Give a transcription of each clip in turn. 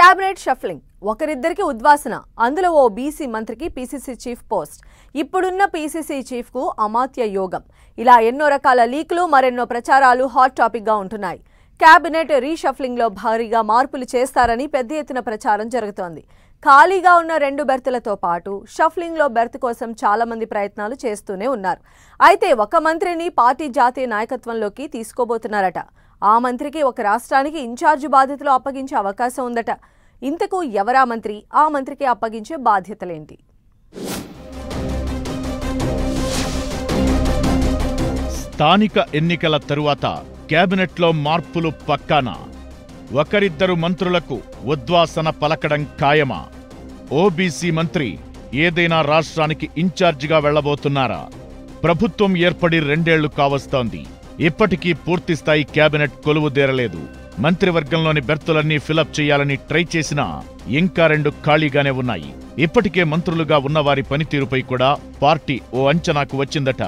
cabinet shuffling ఒకరిద్దరికి ఉద్వాసన అందులో ఓ BC మంత్రికి పీసీసీ చీఫ్ పోస్ట్ ఇప్పుడున్న పీసీసీ చీఫ్ కు అమాత్య యోగం ఇలా ఎన్నో రకాల లీకులు మరెన్నో ప్రచారాలు హాట్ టాపిక్ గా ఉంటున్నాయి క్యాబినెట్ రీషఫ్లింగ్ లో భారీగా మార్పులు చేస్తారని పెద్ద ఎత్తున ప్రచారం జరుగుతోంది ఖాళీగా ఉన్న 2 బెర్తులతో పాటు షఫ్లింగ్ లో బెర్త్ కోసం చాలా మంది ప్రయత్నాలు చేస్తూనే ఉన్నారు అయితే ఒక మంత్రిని పార్టీ జాతీయ నాయకత్వంలోకి తీసుకోబోతున్నారట ఆ మంత్రికి ఒక రాష్ట్రానికి ఇన్ఛార్జ్ బాధ్యతలు అప్పగించే అవకాశం ఉందట ఇంతకు ఎవరా మంత్రి ఆ మంత్రికి అప్పగించే బాధ్యతలేంటి స్థానిక ఎన్నికల తరువాత కేబినెట్లో మార్పులు పక్కానా ఒకరిద్దరు మంత్రులకు ఉద్వాసన పలకడం ఖాయమా ఓబీసీ మంత్రి ఏదైనా రాష్ట్రానికి ఇన్ఛార్జిగా వెళ్లబోతున్నారా ప్రభుత్వం ఏర్పడి 2 ఏళ్లు కావస్తోంది ఇప్పటికీ పూర్తిస్థాయి కేబినెట్ కొలువుదేరలేదు మంత్రివర్గంలోని బెర్తులన్నీ ఫిలప్ చేయాలని ట్రై చేసినా ఇంకా 2 ఖాళీగానే ఉన్నాయి ఇప్పటికే మంత్రులుగా ఉన్నవారి పనితీరుపై కూడా పార్టీ ఓ అంచనాకు వచ్చిందట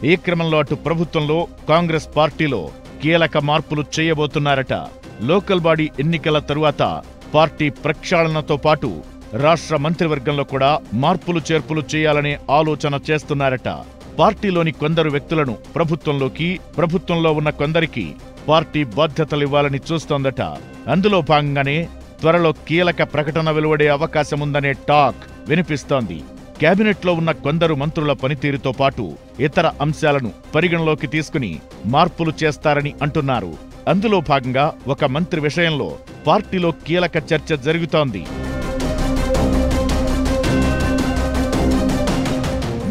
ఈ క్రమంలో అటు ప్రభుత్వంలో కాంగ్రెస్ పార్టీలో కీలక మార్పులు చేయబోతున్నారట లోకల్ బాడీ ఎన్నికల తరువాత పార్టీ ప్రక్షాళనతో పాటు రాష్ట్ర మంత్రివర్గంలో కూడా మార్పులు చేర్పులు చేయాలనే ఆలోచన చేస్తున్నారట పార్టీలోని కొందరు వ్యక్తులను ప్రభుత్వంలో ఉన్న కొందరికి పార్టీ బాధ్యతలివ్వాలని చూస్తోందట అందులో భాగంగానే త్వరలో కీలక ప్రకటన వెలువడే అవకాశముందనే టాక్ వినిపిస్తోంది కేబినెట్లో ఉన్న కొందరు మంత్రుల పనితీరుతో పాటు ఇతర అంశాలను పరిగణలోకి తీసుకుని మార్పులు చేస్తారని అంటున్నారు అందులో భాగంగా ఒక మంత్రి విషయంలో పార్టీలో కీలక చర్చ జరుగుతోంది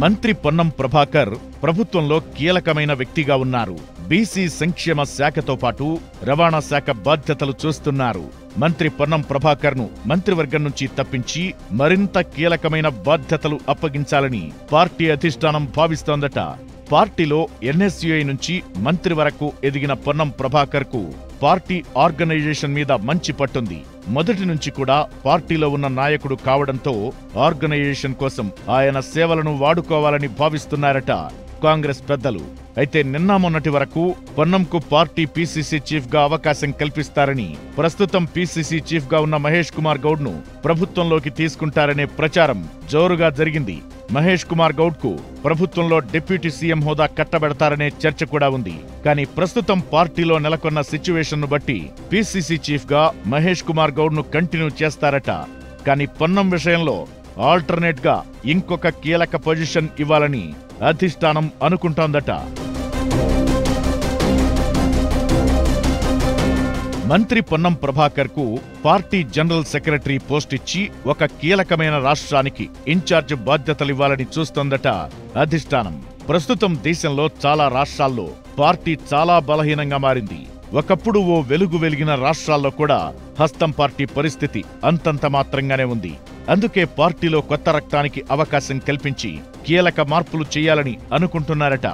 మంత్రి పొన్నం ప్రభాకర్ ప్రభుత్వంలో కీలకమైన వ్యక్తిగా ఉన్నారు బీసీ సంక్షేమ శాఖతో పాటు రవాణా శాఖ బాధ్యతలు చూస్తున్నారు మంత్రి పొన్నం ప్రభాకర్ ను మంత్రివర్గం నుంచి తప్పించి మరింత కీలకమైన బాధ్యతలు అప్పగించాలని పార్టీ అధిష్టానం భావిస్తోందట పార్టీలో ఎన్ఎస్యుఐ నుంచి మంత్రి వరకు ఎదిగిన పొన్నం ప్రభాకర్ కు పార్టీ ఆర్గనైజేషన్ మీద మంచి పట్టుంది మొదటి నుంచి కూడా పార్టీలో ఉన్న నాయకుడు కావడంతో ఆర్గనైజేషన్ కోసం ఆయన సేవలను వాడుకోవాలని భావిస్తున్నారట కాంగ్రెస్ పెద్దలు అయితే నిన్న మొన్నటి వరకు పొన్నంకు పార్టీ పీసీసీ చీఫ్ గా అవకాశం కల్పిస్తారని ప్రస్తుతం పీసీసీ చీఫ్ గా ఉన్న మహేష్ కుమార్ గౌడ్ ను ప్రభుత్వంలోకి తీసుకుంటారనే ప్రచారం జోరుగా జరిగింది మహేష్ కుమార్ గౌడ్ కు ప్రభుత్వంలో డిప్యూటీ సీఎం హోదా కట్టబెడతారనే చర్చ కూడా ఉంది కానీ ప్రస్తుతం పార్టీలో నెలకొన్న సిచ్యువేషన్ ను బట్టి పీసీసీ చీఫ్ గా మహేష్ కుమార్ గౌడ్ ను కంటిన్యూ చేస్తారట కానీ పొన్నం విషయంలో ఆల్టర్నేట్ గా ఇంకొక కీలక పొజిషన్ ఇవ్వాలని అధిష్టానం అనుకుంటోందట మంత్రి పొన్నం ప్రభాకర్ కు పార్టీ జనరల్ సెక్రటరీ పోస్ట్ ఇచ్చి ఒక కీలకమైన రాష్ట్రానికి ఇన్ఛార్జ్ బాధ్యతలివ్వాలని చూస్తోందట అధిష్టానం ప్రస్తుతం దేశంలో చాలా రాష్ట్రాల్లో పార్టీ చాలా బలహీనంగా మారింది ఒకప్పుడు ఓ వెలిగిన రాష్ట్రాల్లో కూడా హస్తం పార్టీ పరిస్థితి అంతంత మాత్రంగానే ఉంది అందుకే పార్టీలో కొత్త రక్తానికి అవకాశం కల్పించి కీలక మార్పులు చేయాలని అనుకుంటున్నారట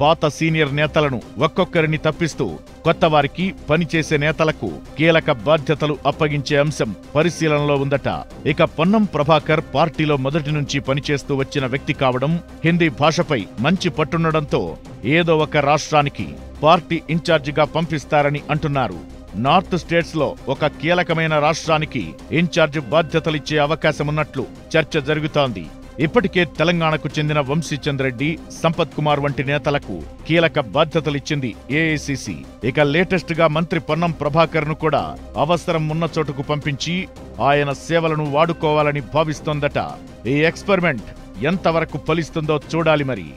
పాత సీనియర్ నేతలను ఒక్కొక్కరిని తప్పిస్తూ కొత్తవారికి పనిచేసే నేతలకు కీలక బాధ్యతలు అప్పగించే అంశం పరిశీలనలో ఉందట ఇక పొన్నం ప్రభాకర్ పార్టీలో మొదటి నుంచి పనిచేస్తూ వచ్చిన వ్యక్తి కావడం హిందీ భాషపై మంచి పట్టుండడంతో ఏదో ఒక రాష్ట్రానికి పార్టీ ఇన్ఛార్జిగా పంపిస్తారని అంటున్నారు నార్త్ స్టేట్స్ లో ఒక కీలకమైన రాష్ట్రానికి ఇన్ఛార్జ్ బాధ్యతలిచ్చే అవకాశమున్నట్లు చర్చ జరుగుతోంది ఇప్పటికే తెలంగాణకు చెందిన వంశీచంద్ రెడ్డి సంపత్ కుమార్ వంటి నేతలకు కీలక బాధ్యతలిచ్చింది ఏఐసీసీ ఇక లేటెస్ట్ గా మంత్రి పొన్నం ప్రభాకర్ ను కూడా అవసరం ఉన్న చోటుకు పంపించి ఆయన సేవలను వాడుకోవాలని భావిస్తోందట ఈ ఎక్స్పెరిమెంట్ ఎంతవరకు ఫలిస్తుందో చూడాలి మరి